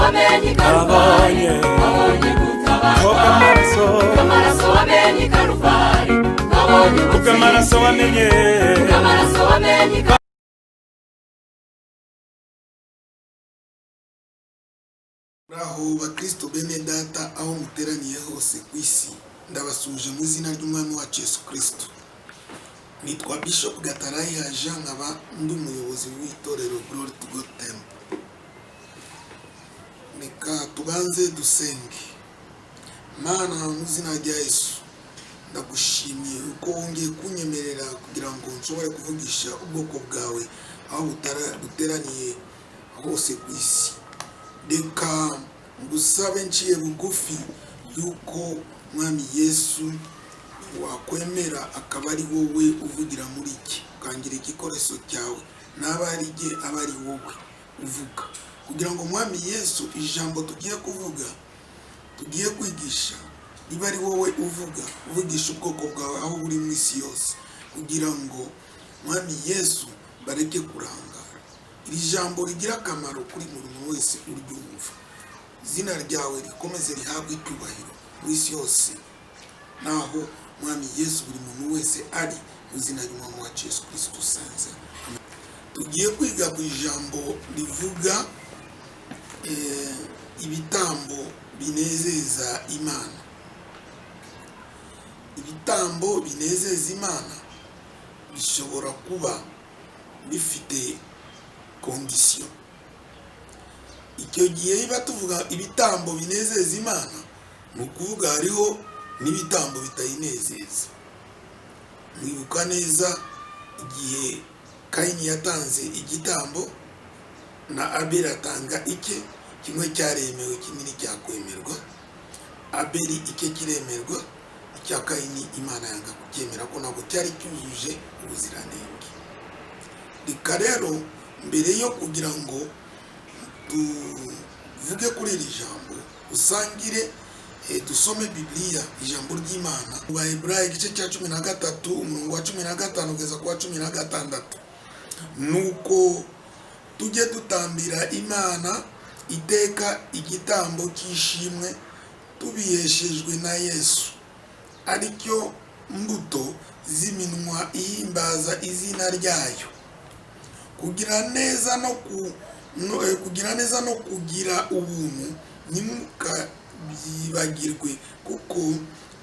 wamenye Karuvali, wabonye gutabarwa, amaraso wamenye Karuvali, wabonye ubutsinzi, amaraso wamenye Raho bakristo bene data aho muteraniye hose ku isi, ndabasuje mu izina ry'umwami wacu Yesu Kristo. Nitwa Bishop Gatarayiha Jean, nkaba ndi umuyobozi w'itorero Glory to God Temple. Reka tubanze dusenge. Mana, mu izina rya Yesu ndagushimiye uko wongeye kunyemerera kugira ngo nshobore kuvugisha ubwoko bwawe aho buteraniye hose ku isi. Reka ngusabe nciye bugufi yuko mwami Yesu wakwemera akaba ari wowe uvugira muri iki, ukangira igikoresho cyawe, n'abari jye aba ari wowe uvuga, kugira ngo mwami Yesu ijambo tugiye kuvuga, tugiye kwigisha, riba ari wowe uvugisha ubwoko bwawe aho buri mu isi yose, kugira ngo mwami Yesu bareke kurangara, iri jambo rigira akamaro kuri buri muntu wese uryumva. Izina ryawe rikomeze rihabwe icyubahiro mu isi yose, naho mwami Yesu buri muntu wese ari mu izina ry'umwami wacu Yesu Kristo usenze. Tugiye kwiga ku ijambo rivuga ibitambo binezeza Imana. Ibitambo binezeza Imana bishobora kuba bifite kondisiyo. Icyo gihe iba tuvuga ibitambo binezeza Imana, ni ukuvuga hariho n'ibitambo bitayinezeza. Mwibuka neza igihe Kayini yatanze igitambo na Abeli atanga icye, kimwe cyaremewe ikindi cyakwemerwa. Abeli icye kiremerwa, icya Kayini Imana yanga kucyemera ko ntabwo cyari cyujuje ubuziranenge. Reka rero mbere yo kugira ngo tuvuge kuri iri jambo, usangire dusome Bibiliya, ijambo ry'Imana mu Baheburayo igice cya 13 umurongo wa 15 kugeza ku wa 16. Nuko tujye dutambira Imana iteka igitambo cy'ishimwe tubiheshejwe na Yesu, aricyo mbuto z'iminwa ihimbaza izina ryayo, kugira neza no kugira ubuntu ntimukabyibagirwe, kuko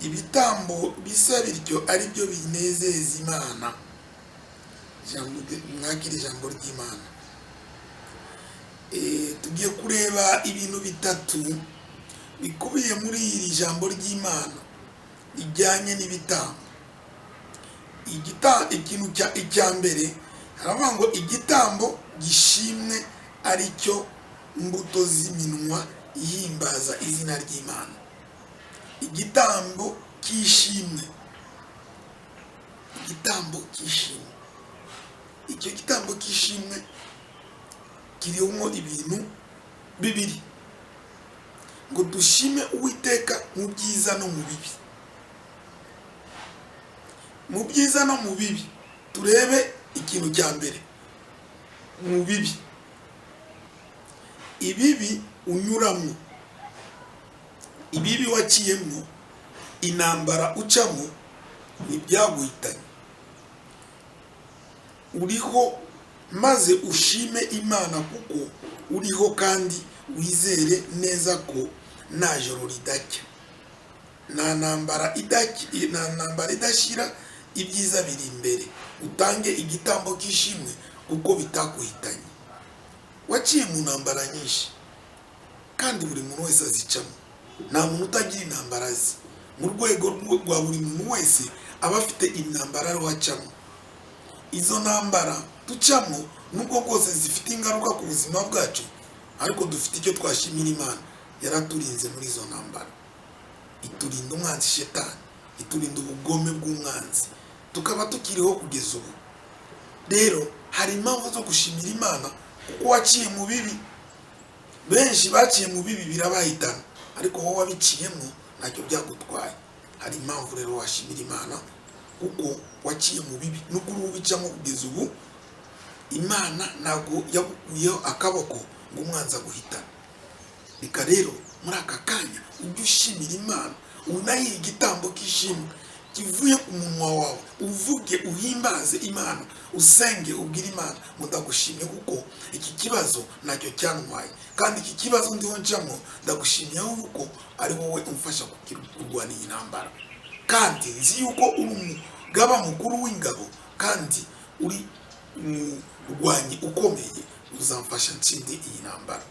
ibitambo bisa bityo ari byo binezeza Imana. Mwakira ijambo ry'Imana. Tugiye kureba ibintu bitatu bikubiye muri iri jambo ry'Imana rijyanye n'ibitambo. Ikintu icya mbere haravuga ngo igitambo gishimwe aricyo mbuto z'iminwa ihimbaza izina ry'Imana. Igitambo cy'ishimwe, igitambo cy'ishimwe. Icyo gitambo cy'ishimwe kirimo ibintu bibiri, ngo dushime Uwiteka mu byiza no mu bibi. Mu byiza no mu bibi, turebe ikintu cya mbere. Mu bibi, ibibi unyuramo, ibibi waciyemo, intambara ucamo, ntibyaguhitanye. Uriho maze ushime Imana kuko uriho, kandi wizere neza ko nta joro ridacya, nta ntambara idashira, ibyiza biri imbere. Utange igitambo cy'ishimwe kuko bitakuhitanye. Waciye mu ntambara nyinshi, kandi buri muntu wese azicamo. Nta muntu utagira intambara ze. Mu rwego rwa buri muntu wese aba afite intambara ariho acamo. Izo ntambara ducamo nubwo bwose zifite ingaruka ku buzima bwacu, ariko dufite icyo twashimira Imana. Yaraturinze muri izo ntambara, iturinda umwanzi Shetani, iturinda ubugome bw'umwanzi, tukaba tukiriho kugeza ubu. Rero hari impamvu zo gushimira Imana, kuko waciye mu bibi. Benshi baciye mu bibi birabahitana, ariko wowe wabiciyemo ntacyo byagutwaye. Hari impamvu rero washimira Imana, kuko waciye mu bibi. Nubwo ubicamo kugeza ubu, Imana ntabwo yagukuyeho akaboko ngo umwanzi aguhitane. reka rero muri aka kanya ujye ushimira Imana, unayihe igitambo k'ishimwe kivuye ku munwa wawe, uvuge uhimbaze Imana, usenge ubwire Imana ngo ndagushimye kuko iki kibazo nacyo cyantwaye, kandi iki kibazo ndiho njamo ndagushimiye kuko ari wowe umfasha kurwana iyi ntambara, kandi nzi yuko uri umugaba mukuru w'ingabo kandi uri umurwanyi ukomeye, uzamfasha nsinde iyi ntambara.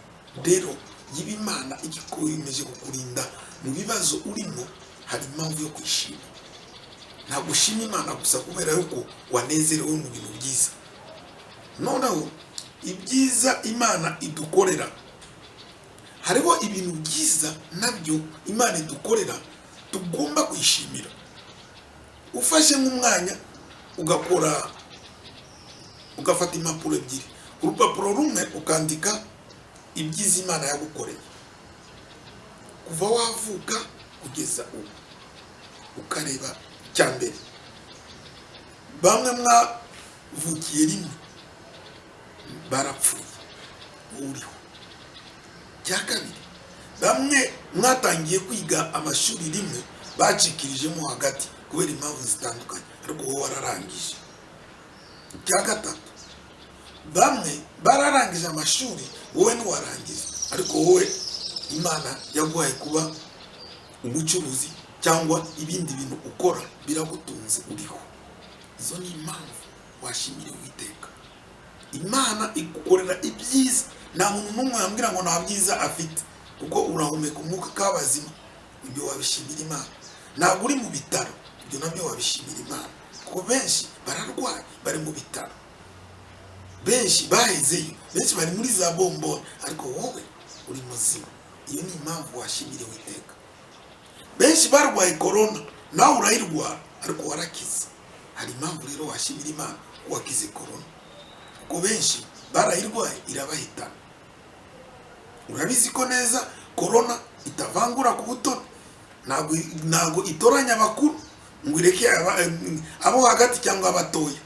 Rero yiba Imana igikomeje kukurinda mu bibazo urimo, hari impamvu yo kwishima. Ntabwo ushima Imana gusa kubera yuko wanezerewe mu bintu byiza. Noneho ibyiza Imana idukorera, hariho ibintu byiza nabyo Imana idukorera tugomba kwishimira. Ufashe nk'umwanya ugafata impapuro ebyiri, urupapuro rumwe ukandika ibyiza Imana yagukoreye kuva wavuka kugeza ubu, ukareba cyambere bamwe mwavukiye rimwe barapfuye uriho, cya kabiri bamwe mwatangiye kwiga amashuri rimwe bacikirijemo hagati kubera impamvu zitandukanye ariko wowe wararangije, cya gatatu bamwe bararangije amashuri wowe ntiwarangije ariko wowe Imana yaguhaye kuba umucuruzi cyangwa ibindi bintu ukora biragutunze uriho. Izo ni impamvu washimira Uwiteka. Imana igukorera ibyiza, nta muntu n'umwe yambwira ngo nta byiza afite kuko urahumeka umwuka k'abazima, ibyo wabishimira Imana. Ntabwo uri mu bitaro, ibyo nabyo wabishimira Imana kuko benshi bararwaye bari mu bitaro, benshi bahezeyo, benshi bari muri za bomboni ariko wowe uri muzima. Iyo ni impamvu washimira Uwiteka. Benshi barwaye korona nawe urayirwara ariko warakize, hari impamvu rero washimira Imana wakize korona kuko benshi barayirwaye irabahitana. Urabizi ko neza korona itavangura ku butoni, ntabwo itoranya abakuru ngo ireke abo hagati cyangwa abatoya.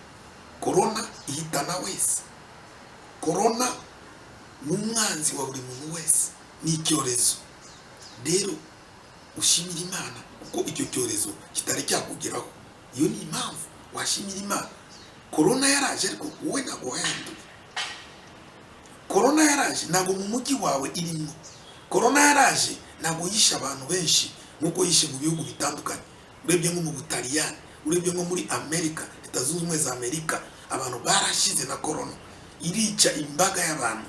Korona ihitana wese. Korona ni umwanzi wa buri muntu wese, ni icyorezo. Rero ushimira Imana kuko icyo cyorezo kitari cyakugeraho. Iyo ni impamvu washimira Imana. Korona yaraje ariko wowe ntabwo wayanduye. Korona yaraje ntabwo mu mujyi wawe irimo. Korona yaraje ntabwo yishe abantu benshi nk'uko yishe mu bihugu bitandukanye. Urebye nko mu Butaliyani, urebye nko muri Amerika, Leta Zunze Ubumwe za Amerika, abantu barashize na korona. Irica imbaga y'abantu,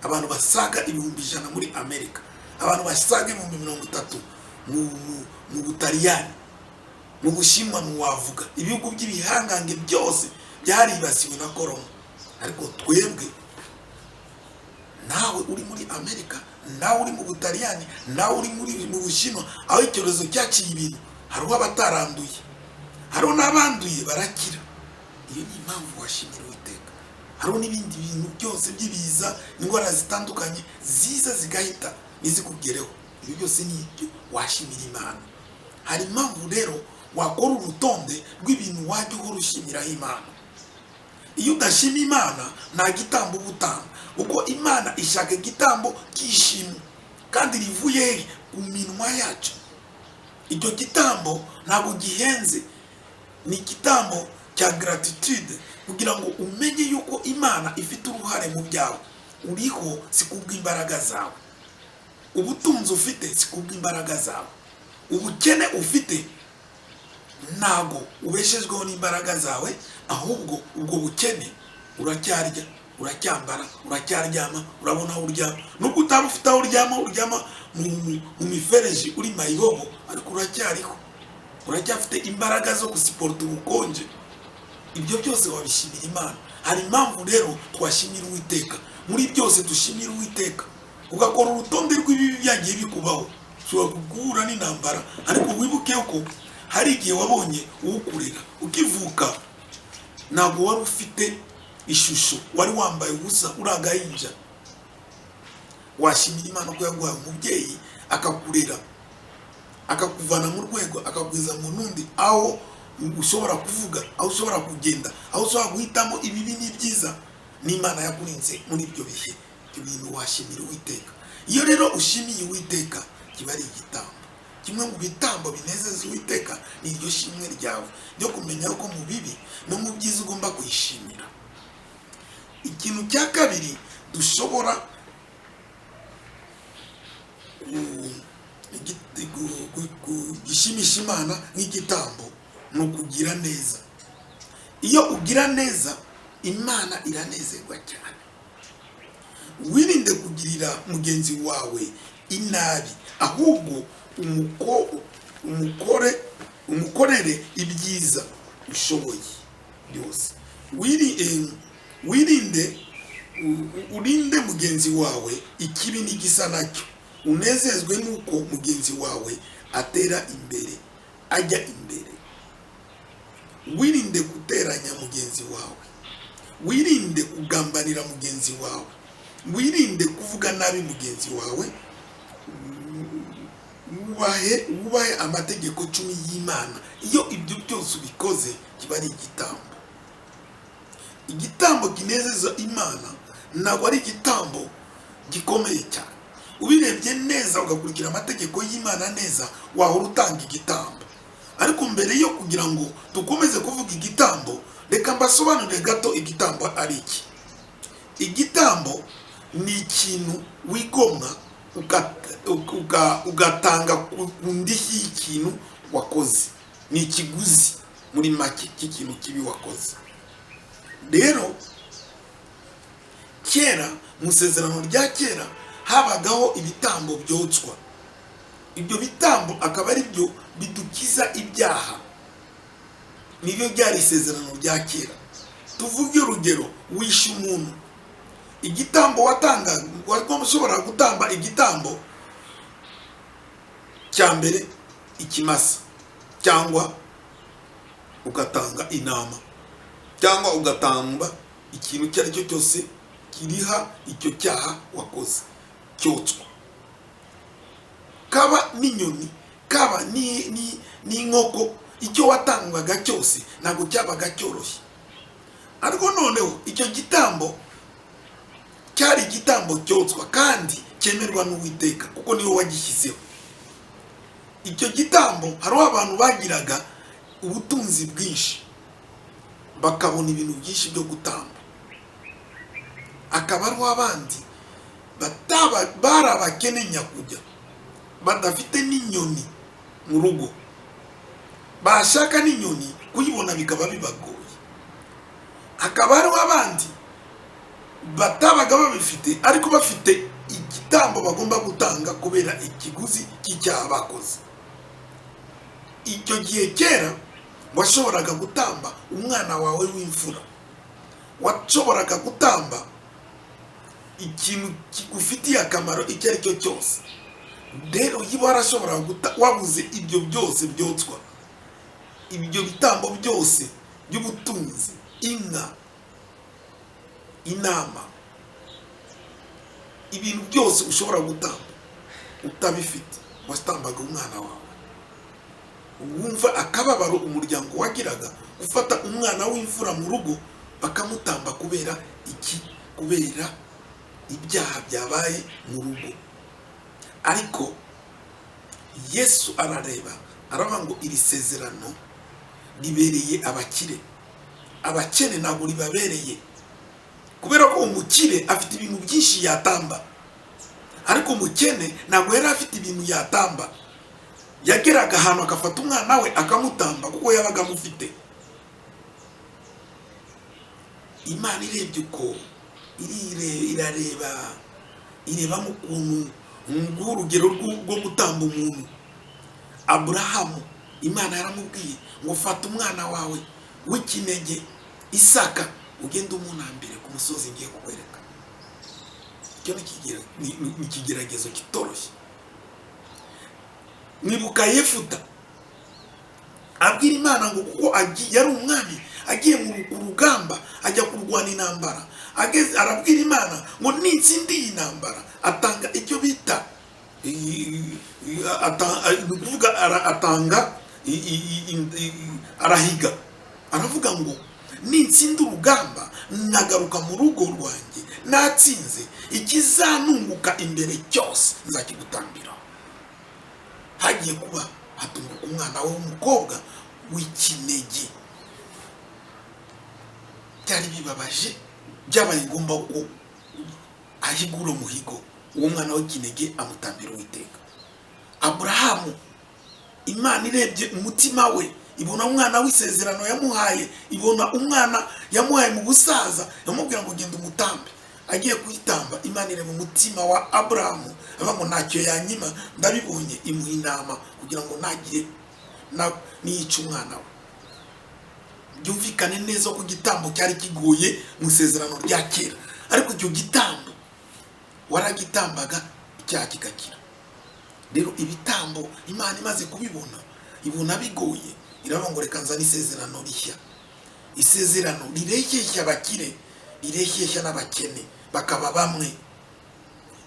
abantu basaga 100,000 muri Amerika, abantu basaga 30,000 mu Butaliyani, mu Bushinwa ntiwavuga. Ibihugu by'ibihangange byose byaribasiwe na korona. Ariko twebwe, nawe uri muri Amerika, nawe uri mu Butaliyani, nawe uri mu Bushinwa, aho icyorezo cyaciye ibintu, hariho abataranduye, hariho n'abanduye barakira. Iyo ni impamvu washimira Uwiteka. Hariho n'ibindi bintu byose by'ibiza, indwara zitandukanye ziza zigahita nizikugereho. Ibyo byose ni ibyo washimira Imana. Hari impamvu rero wakora urutonde rw'ibintu wajya uhora ushimiraho Imana. Iyo udashima Imana nta gitambo ubutanga, kuko Imana ishaka igitambo cy'ishimwe kandi rivuye ku minwa yacu. Icyo gitambo ntabwo gihenze, ni igitambo cya gratitude, kugira ngo umenye yuko Imana ifite uruhare mu byawe. Uriho si kubw'imbaraga zawe, ubutunzi ufite si kubw'imbaraga zawe, ubukene ufite ntabwo ubeshejweho n'imbaraga zawe, ahubwo ubwo bukene uracyarya, uracyambara, uracyaryama, urabona aho uryama. Nubwo utaba ufite aho uryama mu mifereji uri mayibobo, ariko uracyariho, uracyafite imbaraga zo gusiporta ubukonje. Ibyo byose wabishimira Imana. Hari impamvu rero twashimira Uwiteka. Muri byose dushimira Uwiteka, ugakora urutonde rw'ibibi byagiye bikubaho. Ushobora guhura n'intambara ariko wibuke ko hari igihe wabonye uwukurera ukivuka, ntabwo wari ufite ishusho, wari wambaye ubusa, uri agahinja. Washimira Imana ko yaguhaye umubyeyi akakurera, akakuvana mu rwego akakugeza mu rundi, aho ushobora kuvuga, aho ushobora kugenda, aho ushobora guhitamo ibibi n'ibyiza. N'Imana yakurinze muri ibyo bihe. Ibyo bintu washimira Uwiteka. iyo rero ushimiye Uwiteka kiba ari igitambo. Kimwe mu bitambo binezeza Uwiteka ni iryo shimwe ryawe ryo kumenya ko mu bibi no mu byiza ugomba kwishimira. Ikintu cya kabiri dushobora gishimisha Imana nk'igitambo ni ukugira neza. Iyo ugira neza Imana iranezerwa cyane. Wirinde kugirira mugenzi wawe inabi, ahubwo umukorere ibyiza ushoboye byose. Urinde mugenzi wawe ikibi n'igisa nacyo. Unezezwe nuko mugenzi wawe atera imbere, ajya imbere. Wirinde guteranya mugenzi wawe. Wirinde kugambanira mugenzi wawe. Wirinde kuvuga nabi mugenzi wawe. Wubahe amategeko 10 y'Imana. Iyo ibyo byose ubikoze kiba ari igitambo. Igitambo kinezeza Imana ntabwo ari igitambo gikomeye cyane. Ubirebye neza ugakurikira amategeko y'Imana neza, wahora utanga igitambo. Ariko mbere yo kugira ngo dukomeze kuvuga igitambo, reka mbasobanurire gato igitambo ari iki. Igitambo ni ikintu wigomwa ugatanga ku ndishyi y'ikintu wakoze. Ni ikiguzi muri make cy'ikintu kibi wakoze. Rero kera mu Isezerano rya kera habagaho ibitambo byotswa. Ibyo bitambo akaba ari byo bidukiza ibyaha. Nibyo byari Isezerano rya kera. Tuvuge urugero, wishe umuntu, igitambo watanga, ushobora gutamba igitambo cya mbere ikimasa, cyangwa ugatanga inama, cyangwa ugatamba ikintu cyari cyo cyose kiriha icyo cyaha wakoze cyotswa. Kaba n'inyoni, kaba n'inkoko, icyo watangaga cyose ntabwo cyabaga cyoroshye. Ariko noneho icyo gitambo cyari igitambo cyotswa kandi cyemerwa n'Uwiteka kuko niwe wagishyizeho. Icyo gitambo hariho abantu bagiraga ubutunzi bwinshi, bakabona ibintu byinshi byo gutamba. Akaba ariho abandi bari abakene nyakujya, badafite n'inyoni mu rugo, bashaka n'inyoni kuyibona bikaba bibagoye. Hakaba hariho abandi batabaga babifite ariko bafite igitambo bagomba gutanga kubera ikiguzi cy'icyaha bakoze. Icyo gihe kera washoboraga gutamba umwana wawe w'imfura, washoboraga gutamba ikintu kigufitiye akamaro icyo ari cyo cyose. Rero yiba warashobora wabuze ibyo byose byotswa, ibyo bitambo byose by'ubutunzi, inka, inama, ibintu byose ushobora gutamba utabifite, watambaga umwana wawe. Wumva akababaro umuryango wagiraga ufata umwana w'imfura mu rugo bakamutamba kubera iki? Kubera ibyaha byabaye mu rugo. Ariko Yesu arareba aravuga ngo iri sezerano ribereye abakire, abakene ntabwo ribabereye. Kubera ko umukire afite ibintu byinshi yatamba, ariko umukene ntabwo yari afite ibintu yatamba. Yageraga ahantu akafata umwana we akamutamba kuko yabaga amufite. Imana irebye uko ireba mu kuntu urugero rwo gutamba umuntu. Aburahamu, Imana yaramubwiye ngo fata umwana wawe w'ikinege Isaka ugende umunambire ku musozi ngiye kukwereka. Icyo ni ikigeragezo kitoroshye. Nibuka Yefuta abwira Imana ngo kuko yari umwami agiye mu rugamba ajya kurwana intambara, arabwira Imana ngo nitsindi iyi ntambara atanga icyo bita arahiga. Aravuga ngo nitsinda urugamba nagaruka mu rugo rwanjye natsinze, ikizanunguka imbere cyose nzakigutambira. Hagiye kuba hatunguka umwana we w'umukobwa w'ikinege. Byari bibabaje, byabaye ngombwa ko ahigura umuhigo uwo mwana w'ikinege amutambira Uwiteka. Aburahamu, Imana irebye umutima we, ibona umwana w'isezerano yamuhaye, ibona umwana yamuhaye mu busaza, yamubwira ngo genda umutambe. Agiye kuyitamba, Imana ireba umutima wa Aburahamu, avuga ngo ntacyo yanyima, ndabibonye, imuha inama kugira ngo nagire niyica umwana we. Byumvikane neza ko igitambo cyari kigoye mu isezerano rya kera, ariko icyo gitambo waragitambaga icyaha kigakira. Rero ibitambo Imana imaze kubibona, ibona bigoye, iravuga ngo reka nzane isezerano rishya. Isezerano rireshyeshya abakire, rireshyeshya n'abakene bakaba bamwe.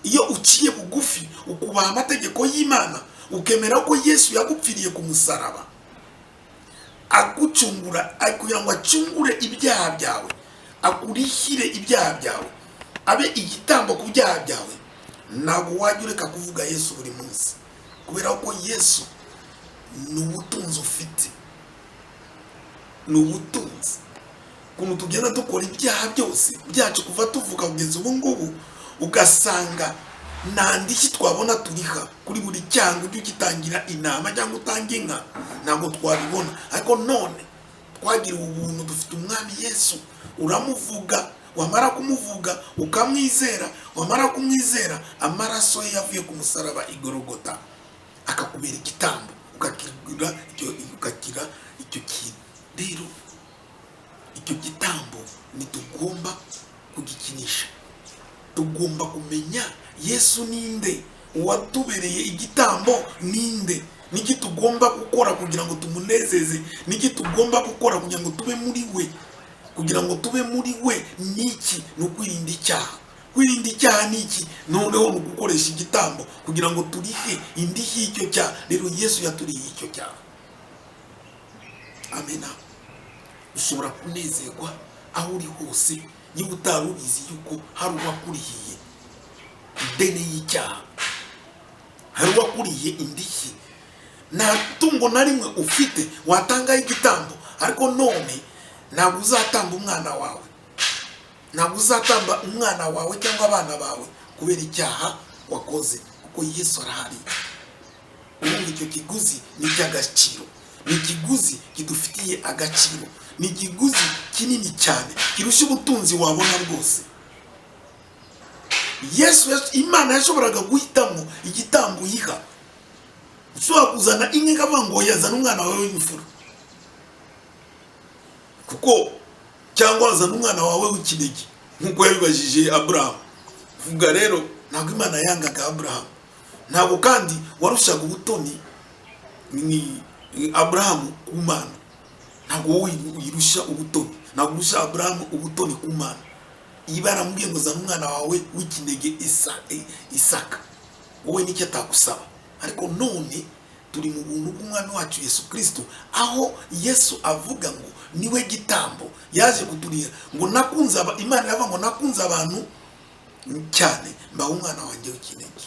Iyo uciye bugufi ukubaha amategeko y'Imana, ukemera ko Yesu yagupfiriye ku musaraba, agucungura, kugira ngo acungure ibyaha byawe, akurihire ibyaha byawe, abe igitambo ku byaha byawe, ntabwo wajya ureka kuvuga Yesu buri munsi, kubera ko Yesu ni ubutunzi ufite, ni ubutunzi. Ukuntu tugenda dukora ibyaha byose byacu kuva tuvuga kugeza ubu ngubu, ugasanga nta ndishyi twabona turiha kuri buri cyangwa ibyo ugitangira inama cyangwa utanga inka, ntabwo twabibona. Ariko none twagiriwe ubuntu, dufite umwami Yesu, uramuvuga, wamara kumuvuga ukamwizera, wamara kumwizera amaraso ye yavuye ku musaraba igorogota akakubera igitambo, ukakira icyo kintu. Rero icyo gitambo ntitugomba kugikinisha, tugomba kumenya Yesu ninde, uwatubereye igitambo ninde, niki tugomba gukora kugira ngo tumunezeze, niki tugomba gukora kugira ngo tube muri we. Kugira ngo tube muri we niki? Ni ukwirinda icyaha. Kwirinda icyaha niki? Noneho ni ugukoresha igitambo kugira ngo turihe indishyi y'icyo cyaha. Rero Yesu yaturiye icyo cyaha. Amena. Ushobora kunezerwa aho uri hose niba utari ubizi yuko hari uwakurihiye ideni y'icyaha, hari uwakurihiye indishyi. Nta tungo na rimwe ufite watangaho igitambo, ariko none ntabwo uzatamba umwana wawe, ntabwo uzatamba umwana wawe cyangwa abana bawe kubera icyaha wakoze, kuko Yesu arahari. Ubundi icyo kiguzi ni icy'agaciro, ni ikiguzi kidufitiye agaciro, ni ikiguzi kinini cyane kirusha ubutunzi wabona bwose. Imana yashoboraga guhitamo igitambo uyiha. Ushobora kuzana inka ikavuga ngo yazana umwana wawe w'imfura, kuko cyangwa wazana umwana wawe w'ikinege, nk'uko yabibajije Aburahamu. Vuga rero, ntabwo Imana yangaga Aburahamu, ntabwo kandi warushaga ubutoni ni Aburahamu ku Mana. Ntabwo wowe uyirusha ubutoni, ntabwo urusha Aburahamu ubutoni ku Mana. Iba yaramubwiye ngo zana umwana wawe w'ikinege Isaka, wowe nicyo atagusaba. Ariko none turi mu buntu bw'umwami wacu Yesu Kristo, aho Yesu avuga ngo niwe gitambo yaje kuturira, ngo nakunze Imana yavuga ngo nakunze abantu cyane mbaho umwana wanjye w'ikinege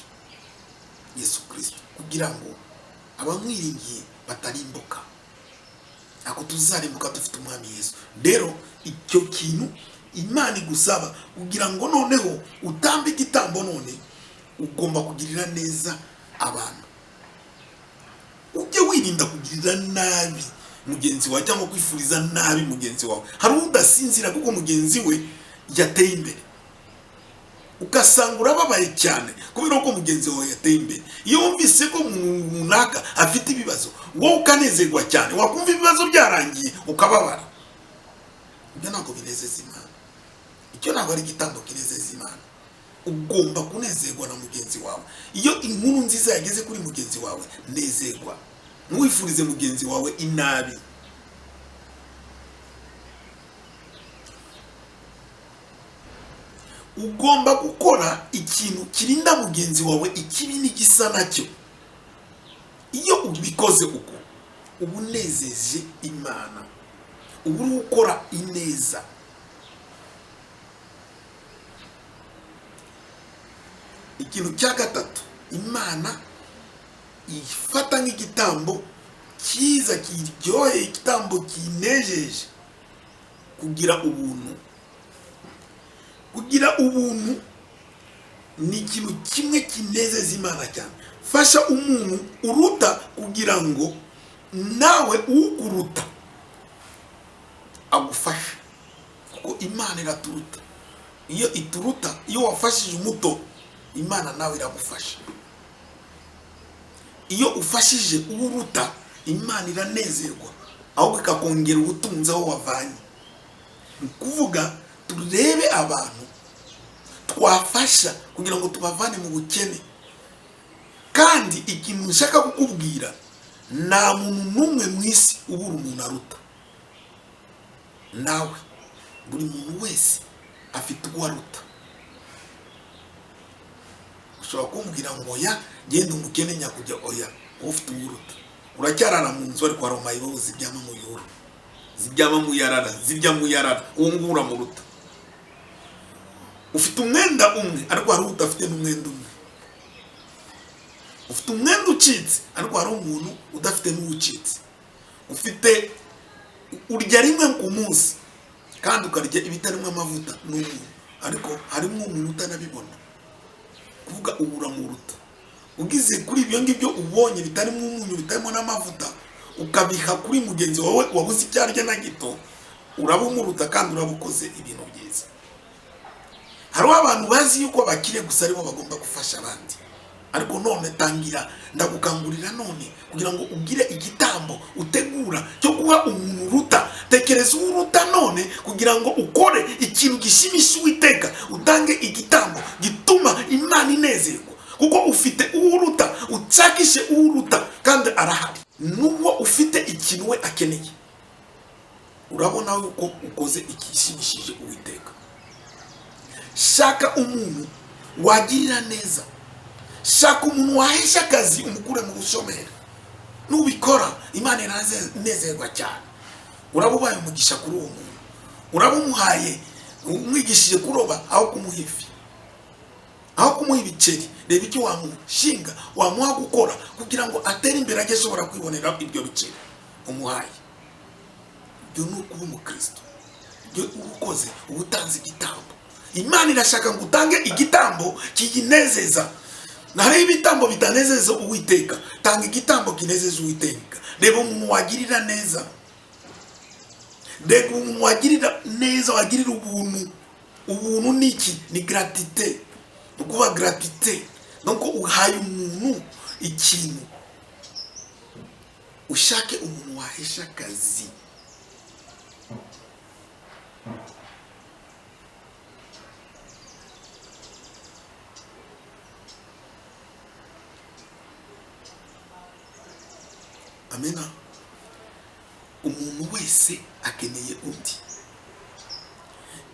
Yesu Kristo, kugira ngo abamwiringiye batarimbuka, ako tuzarimbuka dufite umwami Yesu. Rero icyo kintu Imana igusaba kugira ngo noneho utambe igitambo, none ugomba kugirira neza abantu. Ujye wirinda kugirira nabi mugenzi wawe cyangwa kwifuriza nabi mugenzi wawe. Hari udasinzira kuko mugenzi we yateye imbere, ugasanga urababaye cyane kubera ko mugenzi wawe yateye imbere. Iyo wumvise ko runaka afite ibibazo, wowe ukanezerwa cyane, wakumva ibibazo byarangiye ukababara, ibyo ntabwo binezeza Imana. Icyo ntabwo ari igitambo kinezeza Imana. Ugomba kunezerwa na mugenzi wawe. Iyo inkuru nziza yageze kuri mugenzi wawe, nezerwa, ntiwifurize mugenzi wawe inabi. Ugomba gukora ikintu kirinda mugenzi wawe ikibi n'igisa nacyo. Iyo ubikoze uko, uba unezeje Imana, uba uri gukora ineza. ikintu cya gatatu, imana ifata nk'igitambo cyiza kiryoheye, igitambo kinejeje, kugira ubuntu. Kugira ubuntu ni ikintu kimwe kinezeza imana cyane. Fasha umuntu uruta kugira ngo nawe ukuruta agufasha, kuko imana iraturuta. Iyo ituruta, iyo wafashije umuto, imana nawe iragufasha. Iyo ufashije uruta, imana iranezerwa, ahubwo ikakongera ubutunzi aho wavanye. Ni kuvuga turebe abantu twafasha kugira ngo tubavane mu bukene. Kandi ikintu nshaka kukubwira, nta muntu n'umwe mu isi ubura umuntu aruta. Nawe buri muntu wese afite uwo aruta. Ushobora kumbwira ngo oya genda umukene nyakujya, oya ufite uwo uruta. Uracyarara mu nzu ariko aroma ibo ziryama mu yoro, ziryama mu yarara, zirya mu yarara, uwo ngura mu ruta. Ufite umwenda umwe ariko hari udafite n'umwenda umwe. Ufite umwenda ucitse ariko hari umuntu udafite n'ucitse. Ufite urya rimwe ku munsi kandi ukarya ibitarimo amavuta n'umuntu, ariko harimo umuntu utanabibona. Kuvuga ubura mu ruta. Ugize kuri ibyo ngibyo ubonye bitarimo umunyu, bitarimo n'amavuta, ukabiha kuri mugenzi wawe wabuze icyarya na gito, urabumuruta kandi urabukoze ibintu byiza. Hariho abantu bazi yuko bakire gusa aribo bagomba gufasha abandi, ariko none tangira ndagukangurira none kugira ngo ugire igitambo utegura cyo guha umuntu uruta. Tekereza uruta none kugira ngo ukore ikintu gishimisha Uwiteka, utange igitambo gituma imana inezerwa, kuko ufite uruta, ucakishe uruta kandi arahari. Nubwo ufite ikintu we akeneye, urabona yuko ukoze ikishimishije Uwiteka. Shaka umuntu wagirira neza, shaka umuntu wahesha akazi umukure mu bushomeri. Nubikora imana iranezerwa cyane. Urabubaye umugisha kuri uwo muntu, urabumuhaye, umwigishije kuroba aho kumuha ifi, aho kumuha ibiceri. Reba icyo wamushinga, wamuha gukora kugira ngo atere imbere, ajye ashobora kwibonera ibyo biceri umuhaye. Ibyo ni ukuba umukristo. Ibyo ukoze uba utanze igitambo. Imana irashaka ngo utange igitambo kiyinezeza. Nare ibitambo bitanezeza Uwiteka, tanga igitambo kinezeza Uwiteka. Reba umuntu wagirira neza, reba umuntu wagirira neza, wagirira ubuntu. Ubuntu ni iki? Ni gratite. Ukuba gratite nuko uhaye umuntu ikintu. Ushake umuntu wahesha akazi. Amena. Umuntu wese akeneye undi.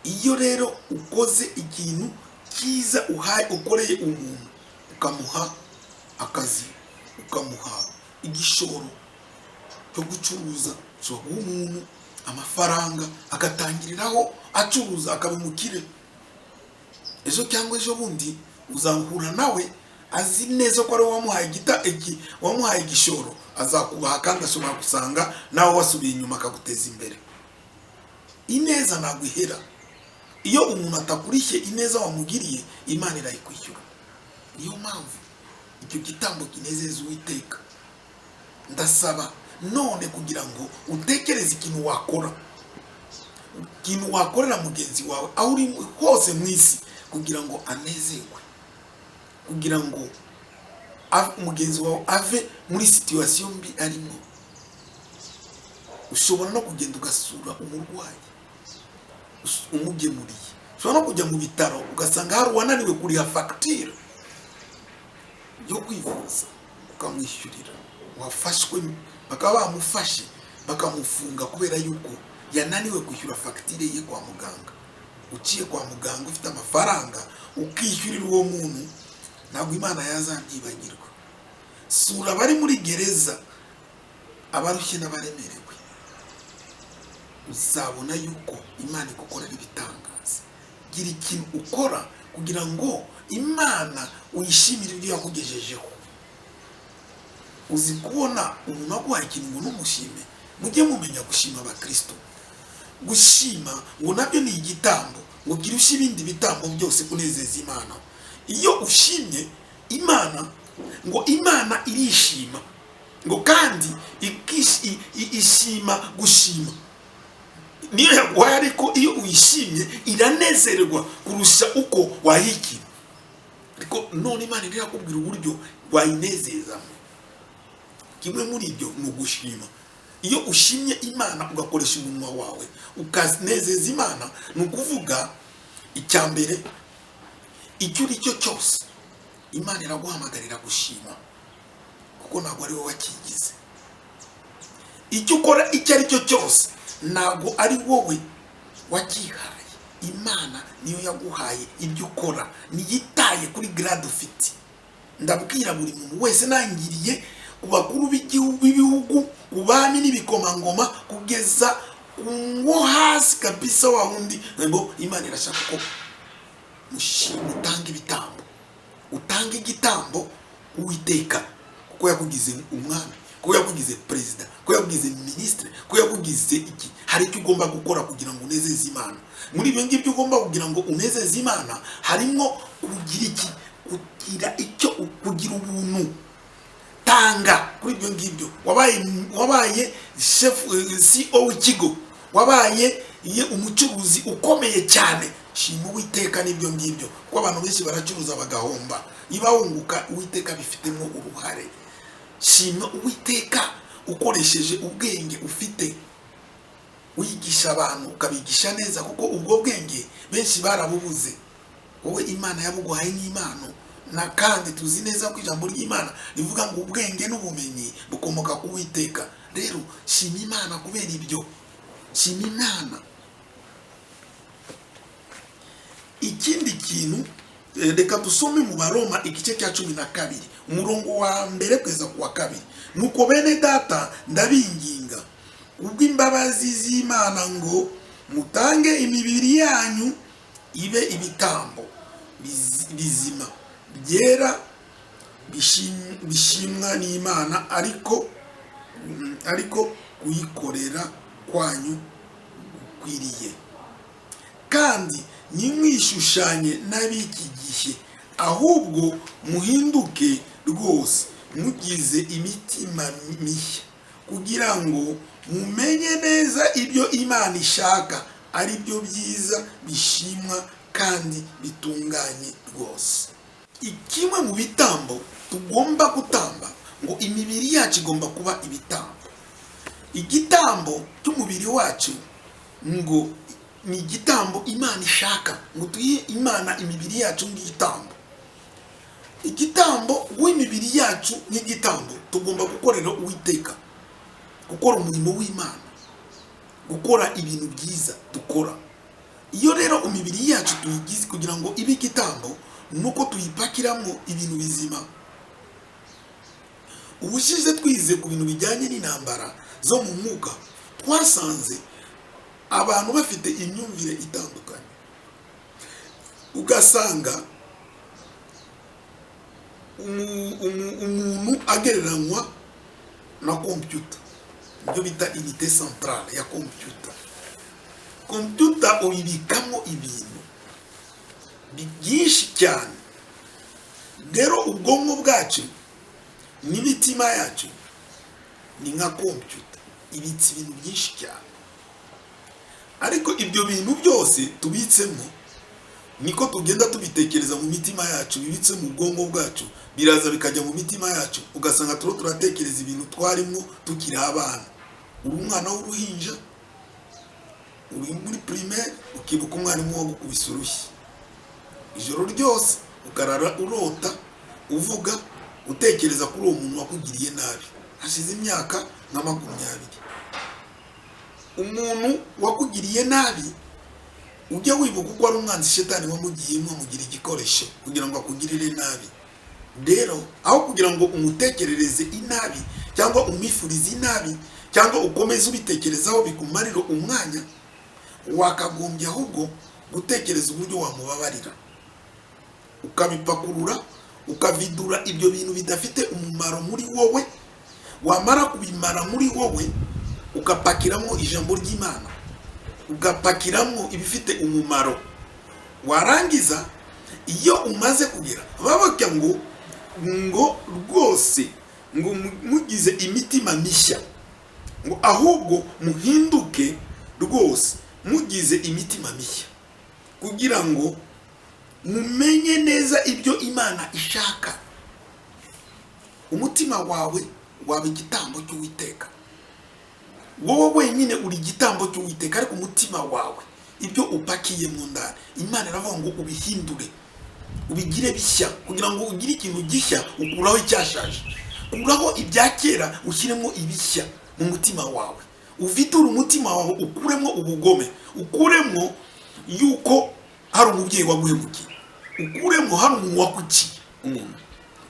Iyo rero ukoze ikintu cyiza, ukoreye umuntu, ukamuha akazi, ukamuha igishoro cyo gucuruza, cyo guha umuntu amafaranga agatangiriraho acuruza, akaba umukire. Ejo cyangwa ejo bundi uzahura nawe azi neza ko ari wamuhaye igishoro, azakubaha kandi ashobora gusanga nawe wasubiye inyuma akaguteza imbere. Ineza ntabwo ihera. Iyo umuntu atakurishye ineza wamugiriye, imana irayikwishyura. Niyo mpamvu icyo gitambo kinezeza Uwiteka. Ndasaba none kugira ngo utekereze ikintu wakora, ikintu wakorera mugenzi wawe aho uri hose mu isi, kugira ngo anezerwe, kugira ngo mugenzi wawe ave muri situation mbi arimo. Ushobora no kugenda ugasura umurwayi umugemuriye, ushobora no kujya mu bitaro ugasanga hari uwananiwe kuriha facture yo kwivuza, ukamwishyurira. Wafashwe bakaba bamufashe bakamufunga kubera yuko yananiwe kwishyura facture ye kwa muganga. Uciye kwa muganga ufite amafaranga ukishyurira uwo muntu, ntabwo imana yazabyibagirwa. Sura bari muri gereza, abarushye n'abaremerewe, uzabona yuko imana igukorera ibitangaza. Gira ikintu ukora kugira ngo Imana uyishimire ibyo yakugejejeho. Uzi kubona umuntu aguhaye ikintu ngo numushime. Mujye mumenya gushima abakristo. Gushima ngo nabyo ni igitambo, ngo girusha ibindi bitambo byose kunezeza Imana. Iyo ushimye Imana, ngo Imana irishima, ngo kandi ishima gushima. Niyo yaguhaye, ariko iyo uyishimye iranezerwa kurusha uko wahiki. Ariko none Imana irakubwira uburyo wayinezezamo. Kimwe muri ibyo ni ugushima. Iyo ushimye Imana ugakoresha umunwa wawe ukanezeza Imana, ni ukuvuga icya mbere, icyo uri cyo cyose Imana iraguhamagarira gushima, kuko ntabwo ari wowe wakigize. Icyo ukora icyo ari cyo cyose ntabwo ari wowe wagihaye. Imana niyo yaguhaye ibyo ukora, niyitaye kuri grade ufite. Ndabwira buri muntu wese, nangiriye ku bakuru b'ibihugu, ubami n'ibikomangoma, kugeza ngo hasi kabisa wa wundi, ngo Imana irashaka ko utanga ibitambo. Utanga igitambo Uwiteka, kuko yakugize umwami, kuko yakugize perezida, kuko yakugize ministre, kuko yakugize iki. Hari icyo ugomba gukora kugira ngo unezeze Imana. Muri ibyo ngibyo ugomba kugira ngo unezeze Imana, harimo kugira iki, kugira ubuntu. Tanga kuri ibyo ngibyo. Wabaye chef CEO w'ikigo, wabaye umucuruzi ukomeye cyane, shima Uwiteka n'ibyo ngibyo, kuko abantu benshi baracuruza bagahomba. Niba wunguka, Uwiteka bifitemo uruhare. Shima Uwiteka ukoresheje ubwenge ufite, wigisha abantu ukabigisha neza, kuko ubwo bwenge benshi barabubuze. Wowe Imana yabuguhaye nk'impano, na kandi tuzi neza ko ijambo ry'Imana rivuga ngo ubwenge n'ubumenyi bukomoka ku Uwiteka. Rero shima Imana kubera ibyo. Shima Imana. Ikindi kintu, reka dusome mu Baroma igice cya 12 umurongo wa mbere kugeza ku wa 2. Nuko bene data ndabinginga ubw'imbabazi z'Imana ngo mutange imibiri yanyu ibe ibitambo bizima, byera, bishimwa n'Imana, ariko kuyikorera kwanyu kwiriye. Kandi nimwishushanye n'ab'iki gihe, ahubwo muhinduke rwose, mugize imitima mishya, kugira ngo mumenye neza ibyo Imana ishaka, ari byo byiza, bishimwa kandi bitunganye rwose. Ikimwe mu bitambo tugomba gutamba, ngo imibiri yacu igomba kuba ibitambo. Igitambo cy'umubiri wacu ngo ni igitambo Imana ishaka, ngo tuyihe Imana imibiri yacu nk'igitambo. Igitambo w'imibiri yacu nk'igitambo tugomba gukorera Uwiteka, gukora umurimo w'Imana, gukora ibintu byiza dukora. Iyo rero imibiri yacu tuyigize kugira ngo ibe igitambo, nuko tuyipakiramo ibintu bizima. Ubushize twize ku bintu bijyanye n'intambara zo mu mwuka, twasanze abantu bafite imyumvire itandukanye. Ugasanga umuntu agereranywa na computer, ibyo bita unité centrale ya computer. Computer uyibikamo ibintu byinshi cyane. Rero ubwonko bwacu n'imitima yacu ni nka computer, ibitse ibintu byinshi cyane. Ariko ibyo bintu byose tubitsemo, niko tugenda tubitekereza mu mitima yacu, bibitse mu bwonko bwacu, biraza bikajya mu mitima yacu. Ugasanga turatekereza ibintu twarimo tukiri abana. Uri umwana w'uruhinja, uri muri primaire, ukibuka umwarimu wo gukubisa urushyi ijoro ryose, ukarara urota uvuga utekereza kuri uwo muntu wakugiriye nabi. Hashize imyaka nka 20. Umuntu wakugiriye nabi ujya wibuka ko ari umwanzi Shetani wamugiyemo, amugira igikoresho kugira ngo akugirire nabi. Rero aho kugira ngo umutekerereze inabi cyangwa umwifurize inabi cyangwa ukomeze ubitekerezaho bikumarira umwanya, wakagombye ahubwo gutekereza uburyo wamubabarira. ukabipakurura, ukavidura ibyo bintu bidafite umumaro muri wowe. Wamara kubimara muri wowe, ukapakiramo ijambo ry'Imana, ugapakiramo ibifite umumaro. Warangiza, iyo umaze kugera bavuga ngo rwose ngo mugize imitima mishya, ngo ahubwo muhinduke rwose mugize imitima mishya, kugira ngo mumenye neza ibyo Imana ishaka. Umutima wawe waba igitambo cy'Uwiteka. Wowe wenyine uri igitambo cy'Uwiteka, ariko umutima wawe ibyo upakiye mu ndani, Imana iravuga ngo ubihindure, ubigire bishya. Kugira ngo ugire ikintu gishya, ukuraho icyashaje, ukuraho ibya kera, ushyiremo ibishya mu mutima wawe. Uvidure umutima wawe, ukuremo ubugome, ukuremo yuko hari umubyeyi waguhemukiye, ukuremo hari umuntu wakuciye umuntu,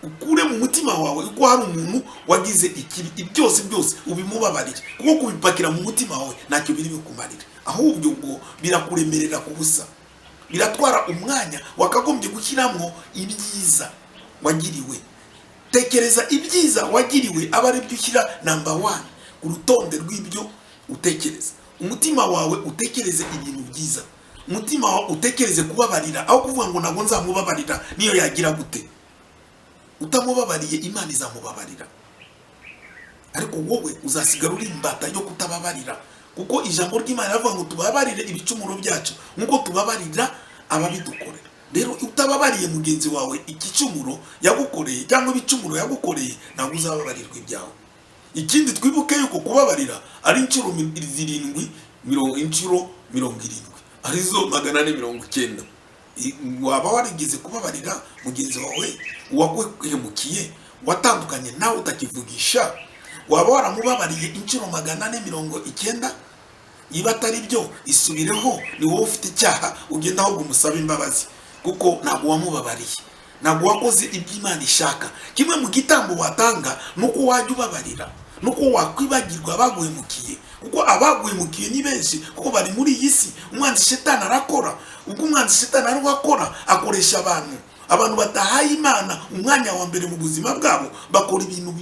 ukure mu mutima wawe uko hari umuntu wagize ikibi. Byose ubimubabarire, kuko kubipakira mu mutima wawe ntacyo biri bikumarira, ahubwo ngo birakuremerera ku busa. Biratwara umwanya wakagombye gushyiramo ibyiza wagiriwe. Tekereza ibyiza wagiriwe, aba ari byo ushyira number 1 ku rutonde rw'ibyo utekereza. Umutima wawe utekereze ibintu byiza, umutima wawe utekereze kubabarira, aho kuvuga ngo ntabwo nzamubabarira niyo yagira gute. Utamubabariye, Imana izamubabarira, ariko wowe uzasigara uri imbata yo kutababarira. Kuko ijambo ry'Imana rivuga ngo tubabarire ibicumuro byacu nkuko tubabarira ababidukorera. Rero utababariye mugenzi wawe igicumuro yagukoreye cyangwa ibicumuro yagukoreye, ntabwo uzababarirwa ibyawe. Ikindi twibuke yuko kubabarira ari inshuro 70, inshuro 70, arizo 490. Waba warigeze kubabarira mugenzi wawe waguhemukiye, watandukanye nawe utakivugisha, waba waramubabariye inshuro 490, iba atari byo isubireho, ni wowe ufite icyaha, ugenda aho gumusaba imbabazi, kuko ntabwo wamubabariye, ntabwo wakoze ibyo Imana ishaka. Kimwe mu gitambo watanga nuko wajya ubabarira, nuko wakwibagirwa abaguhemukiye, kuko abaguhemukiye ni benshi, kuko bari muri iyi si. Umwanzi Shetani arakora, ubwo umwanzi Shetani ari wakora, akoresha abantu batahaye Imana umwanya wa mbere mu buzima bwabo, bakora ibintu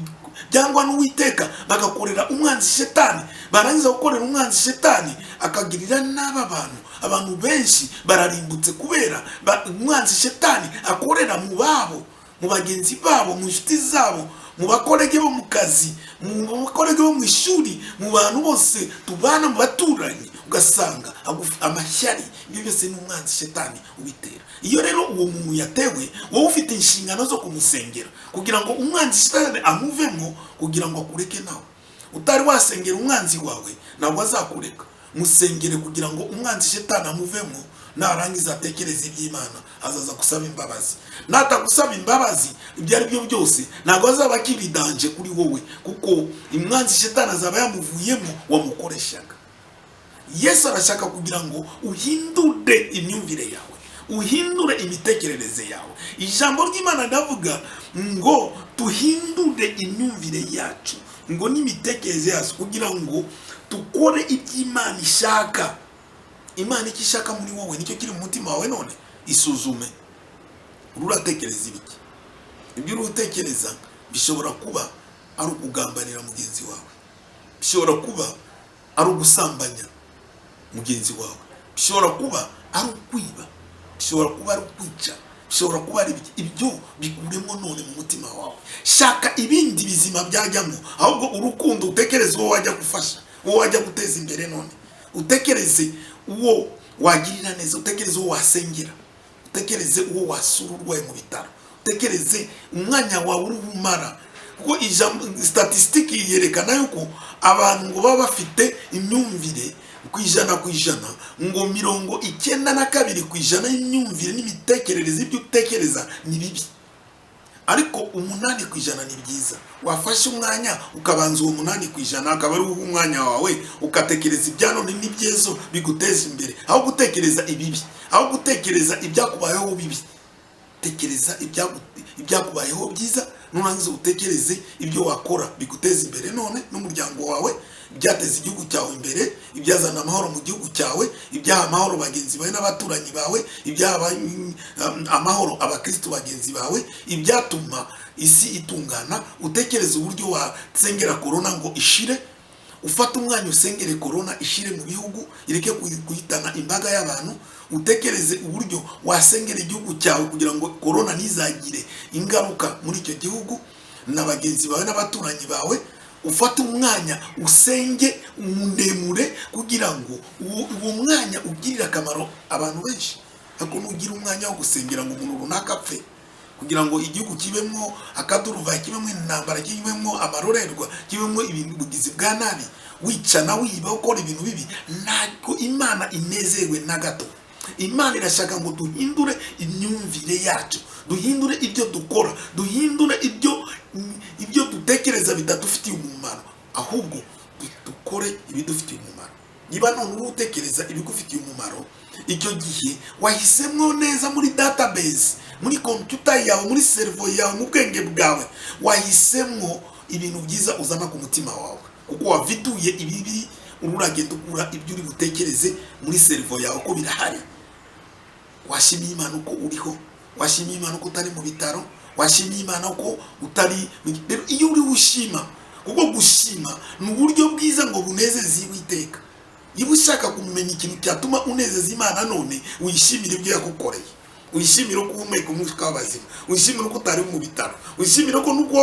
byangwa n'Uwiteka, bagakorera umwanzi Shetani. Barangiza gukorera umwanzi Shetani, akagirira abantu benshi bararimbutse kubera umwanzi Shetani akorera mu babo, mu bagenzi babo, mu nshuti zabo, mu bakorege bo mu kazi, mu bakorege bo mu ishuri, mu bantu bose tubana, mu baturanyi. Ugasanga amashyari, ibyo byose ni umwanzi Shetani ubitera. Iyo rero uwo muntu yatewe, wowe ufite inshingano zo kumusengera kugira ngo umwanzi Shetani amuvemo, kugira ngo akureke nawe. Utari wasengera umwanzi wawe ntabwo azakureka. Musengere kugira ngo umwanzi Shetani amuvemo, narangiza atekereza iby'Imana, azaza gusaba imbabazi. Natagusaba imbabazi, ibyo ari byo byose ntabwo azaba akibidanje kuri wowe, kuko umwanzi Shetani azaba yamuvuyemo wamukoreshaga. Yesu arashaka kugira ngo uhindure imyumvire yawe, uhindure imitekerereze yawe. Ijambo ry'Imana ndavuga ngo tuhindure imyumvire yacu, ngo n'imitekerereze yacu, kugira ngo tukore iby'Imana ishaka. Imana icyo ishaka muri wowe nicyo kiri mu mutima wawe. None isuzume, uratekereza ibiki? Ibyo urutekereza bishobora kuba ari ukugambanira mugenzi wawe, bishobora kuba ari ugusambanya mugenzi wawe, bishobora kuba ari ukwiba, bishobora kuba ari ukwica, bishobora kuba ari ibyo. Bikuremo none mu mutima wawe. Shaka ibindi bizima byajyamo, ahubwo urukundo utekereze uwo wajya gufasha, uwo wajya guteza imbere. None utekereze uwo wagirira neza, utekereze uwo wasengera, utekereze uwo wasura urwaye mu bitaro, utekereze umwanya wawe urumara. Kuko statisitiki yerekana yuko abantu ngo baba bafite imyumvire ku ijana, ngo 92% y'imyumvire n'imitekerereze ibyo utekereza ni bibi, ariko 8% ni byiza. Wafashe umwanya ukabanza uwo 8% akaba ari umwanya wawe, ukatekereza ibyanone n'ibyezo biguteza imbere, aho gutekereza ibibi, aho gutekereza ibyakubayeho bibi. Tekereza ibyakubayeho byiza, nurangiza utekereze ibyo wakora biguteza imbere none n'umuryango wawe ibyateza igihugu cyawe imbere, ibyazana amahoro mu gihugu cyawe, ibyaha amahoro bagenzi bawe n'abaturanyi bawe, ibyaha amahoro abakristo bagenzi bawe, ibyatuma isi itungana. Utekereze uburyo wasengera korona ngo ishire, ufata umwanya usengere korona ishire mu bihugu, ireke guhitana imbaga y'abantu. Utekereze uburyo wasengera igihugu cyawe kugira ngo korona ntizagire ingaruka muri icyo gihugu na bagenzi bawe n'abaturanyi bawe. Ufata umwanya usenge umundemure kugira ngo uwo mwanya ugirire akamaro abantu benshi. Ariko nugira umwanya wo gusengera ngo umuntu runaka apfe, kugira ngo igihugu kibemwo akaduruvayo, kibemwo intambara, kibemwo amarorerwa, kibemwo ibintu bugizi bwa nabi, wicana wiba ukora ibintu bibi, ntabwo Imana inezewe na gato. Imana irashaka ngo duhindure imyumvire yacu, duhindure ibyo dukora, duhindure ibyo dutekereza bitadufitiye umumaro, ahubwo dukore ibidufitiye umumaro. Niba none utekereza ibigufitiye umumaro, icyo gihe wahisemo neza muri database, muri computer yawe, muri servo yawe, mu bwenge bwawe, wahisemo ibintu byiza uzana ku mutima wawe, kuko wavituye ibibi. Uragenda ukura ibyo uri butekereze muri servo yawe ko birahari. Washimiye Imana uko uriho, washimiye Imana uko utari mu bitaro, washimiye Imana uko utari. Rero iyo uri ushima, kuko gushima ni uburyo bwiza ngo bunezeze Uwiteka. Iyo ushaka kumenya ikintu cyatuma unezeza Imana, none wishimire ibyo yagukoreye, wishimire ko uhumeka umwuka w'abazima, wishimire ko utari mu bitaro, wishimire ko nuko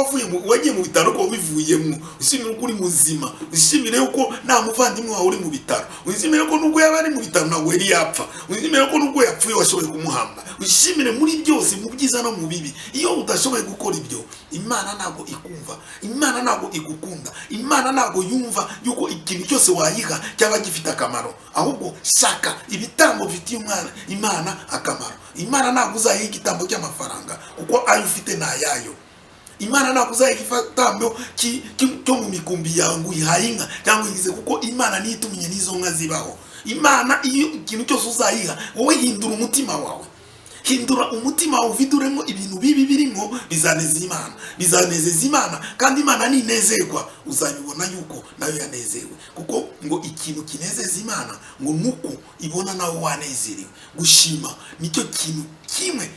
wagiye mu bitaro ko wivuyemo, wishimire ko uri muzima, wishimire ko nta muvandimwe wawe uri mu bitaro, wishimire ko nuko yaba ari mu bitaro ntabwo yari yapfa, wishimire ko nuko yapfuye washoboye kumuhamba, wishimire muri byose, mu byiza no mu bibi. Iyo udashoboye gukora ibyo, Imana ntabwo ikumva, Imana ntabwo igukunda, Imana ntabwo yumva yuko ikintu cyose wayiha cyaba gifite akamaro. Ahubwo shaka ibitambo bifitiye Imana akamaro. Imana ntabwo uzayiha igitambo cy'amafaranga kuko ayo ufite nayayo. Imana ntabwo uzayiha igitambo cyo mu mikumbi yawe ngo uyihaye inka cyangwa uyigize, kuko Imana niyo itumye n'izo nka zibaho. Imana iyo ikintu cyose uzayiha, wowe hindura umutima wawe, hindura umutima wawe, uviduremo ibintu bibi birimo, bizanezeza Imana, bizanezeza Imana. Kandi Imana ninezerwa uzabibona yuko nayo yanezewe, kuko ngo ikintu kinezeza Imana ngo nuko ibona nawe wanezerewe. Gushima nicyo kintu kimwe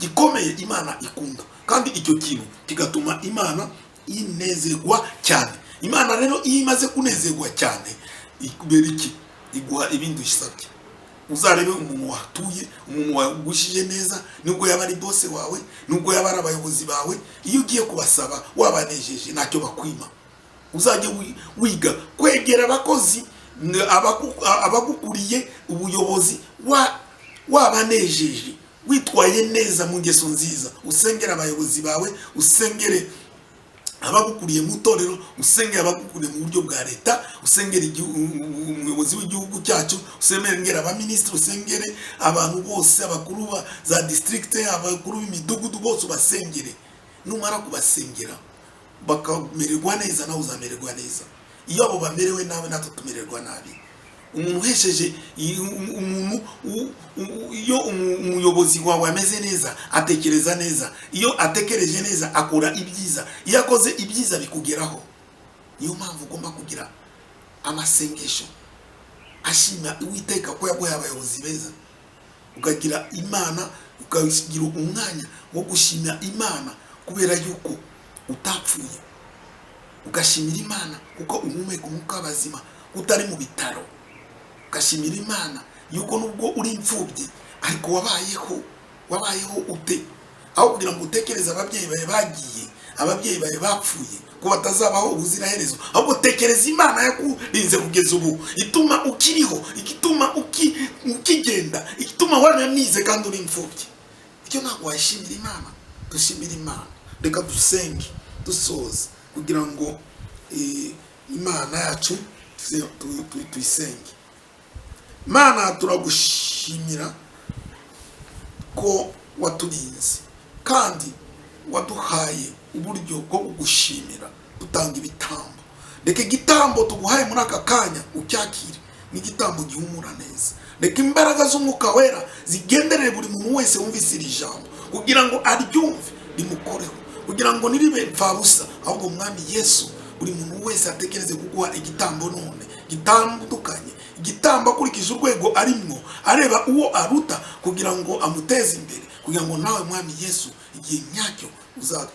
gikomeye Imana ikunda, kandi icyo kintu kigatuma Imana inezerwa cyane. Imana rero iyo imaze kunezerwa cyane, ikubera iki? Iguha ibindi usabye. Uzarebe umuntu watuye, umuntu wagushije neza, nubwo yaba ari bose wawe, nubwo yaba ari abayobozi bawe, iyo ugiye kubasaba wabanejeje ntacyo bakwima. Uzajye wiga kwegera abakozi, abagukuriye ubuyobozi, wabanejeje, witwaye neza mu ngeso nziza. Usengera abayobozi bawe, usengere abagukuriye mu torero, usengera abagukuriye mu buryo bwa leta, usengera umuyobozi w'igihugu cyacu, usengera abaminisitiri, usengere abantu bose, abakuru za district, abakuru b'imidugudu bose ubasengere. Numara kubasengera bakamererwa neza, nawe uzamererwa neza. Iyo abo bamerewe nawe, natwe tumererwa nabi. Umuntu uhesheje, iyo umuyobozi wawe ameze neza, atekereza neza. Iyo atekereje neza, akora ibyiza. Iyo akoze ibyiza bikugeraho. Niyo mpamvu ugomba kugira amasengesho ashima Uwiteka ko yaguhaye abayobozi beza, ukagira Imana, ukagira umwanya wo gushimira Imana kubera yuko utapfuye, ugashimira Imana kuko uhumeka umwuka w'abazima, utari mu bitaro, ugashimira Imana yuko nubwo uri imfubyi ariko wabayeho ute. Aho kugira ngo utekereze ababyeyi bawe bagiye, ababyeyi bawe bapfuye ko batazabaho ubuziraherezo, ahubwo tekereza Imana yakurinze kugeza ubu, ituma ukiriho, igituma ukigenda, igituma waramize kandi uri imfubyi. Icyo ntabwo washimira Imana. Dushimira Imana. Reka dusenge dusoza kugira ngo Imana yacu tuyisenge. Imana, turagushimira ko waturinze kandi waduhaye uburyo bwo kugushimira dutanga ibitambo. Reka igitambo tuguhaye muri aka kanya ucyakire n'igitambo gihumura neza. Reka imbaraga z'Umwuka Wera zigenderere buri muntu wese wumvise iri jambo, kugira ngo aryumve rimukoreho, kugira ngo niribe mpfabusa, ahubwo Mwami Yesu buri muntu wese atekereze kuguha igitambo none gitandukanye, igitambo akurikije urwego arimwo, areba uwo aruta kugira ngo amuteze imbere, kugira ngo nawe mwami Yesu igihe nyacyo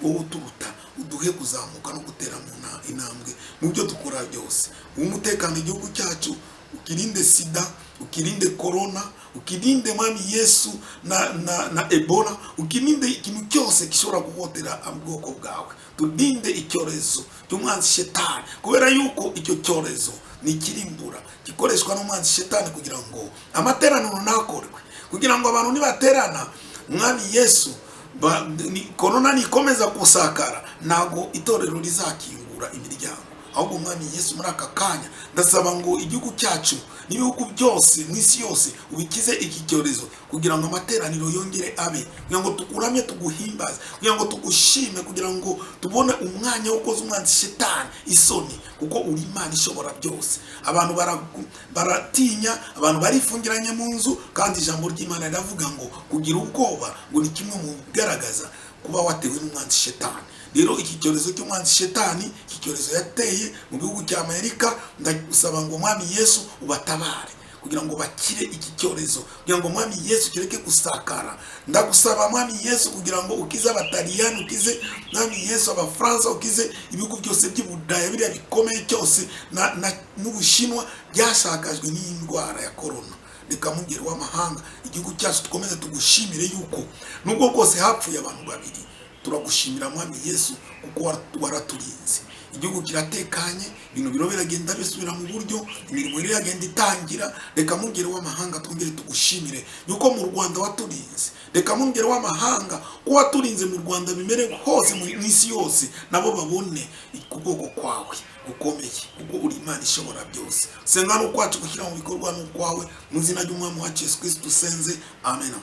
wowe uturuta uduhe kuzamuka no gutera mu intambwe mu byo dukora byose. Umutekano igihugu cyacu, ukirinde sida, ukirinde corona, ukirinde mwami Yesu na Ebola, ukirinde ikintu cyose gishobora guhotera ubwoko bwawe. Tudinde icyorezo cy'umwanzi shetani, kubera yuko icyo cyorezo ni kirimbura gikoreshwa n'umwanzi shetani kugira ngo amateraniro nakorwe, kugira ngo abantu nibaterana mwami Yesu corona nikomeza kusakara ntago itorero rizakingura imiryango. Ahubwo mwami Yesu muri aka kanya ndasaba ngo igihugu cyacu n'ibihugu byose mw'isi yose ubikize iki cyorezo, kugira ngo amateraniro yongere abe, kugira ngo tukuramye tuguhimbaze, kugira ngo tugushime, kugira ngo tubone umwanya wo koza umwanzi shetani isoni, kuko uri Imana ishobora byose. Abantu baratinya, abantu barifungiranye mu nzu, kandi ijambo ry'Imana riravuga ngo kugira ubwoba ngo ni kimwe mu bigaragaza kuba watewe n'umwanzi shetani. Rero iki cyorezo cy'umwanzi shetani, iki cyorezo yateye mu gihugu cya Amerika, ndagusaba ngo mwami Yesu ubatabare kugira ngo bakire iki cyorezo, kugira ngo mwami Yesu kireke gusakara. Ndagusaba mwami Yesu kugira ngo ukize abataliyani, ukize mwami Yesu abafaransa, ukize ibihugu byose by'Ubudaya biriya bikomeye cyose n'Ubushinwa byashakajwe n'iyi ndwara ya corona. Reka mungere w'amahanga igihugu cyacu dukomeze tugushimire yuko nubwo kose hapfuye abantu babiri, turagushimira mwami Yesu kuko waraturinze. Igihugu kiratekanye, ibintu biro biragenda bisubira mu buryo, imirimo iragenda itangira. Reka mungere w'amahanga twongere tugushimire yuko mu Rwanda waturinze. Reka mungere w'amahanga ko waturinze mu Rwanda, bimere hose mu isi yose nabo babone ukuboko kwawe gukomeye, kuko uri Imana ishobora byose. Senga no kwacu gushyira mu bikorwa n'ukwawe, mu izina ry'Umwami wacu Yesu Kristo senze, amen.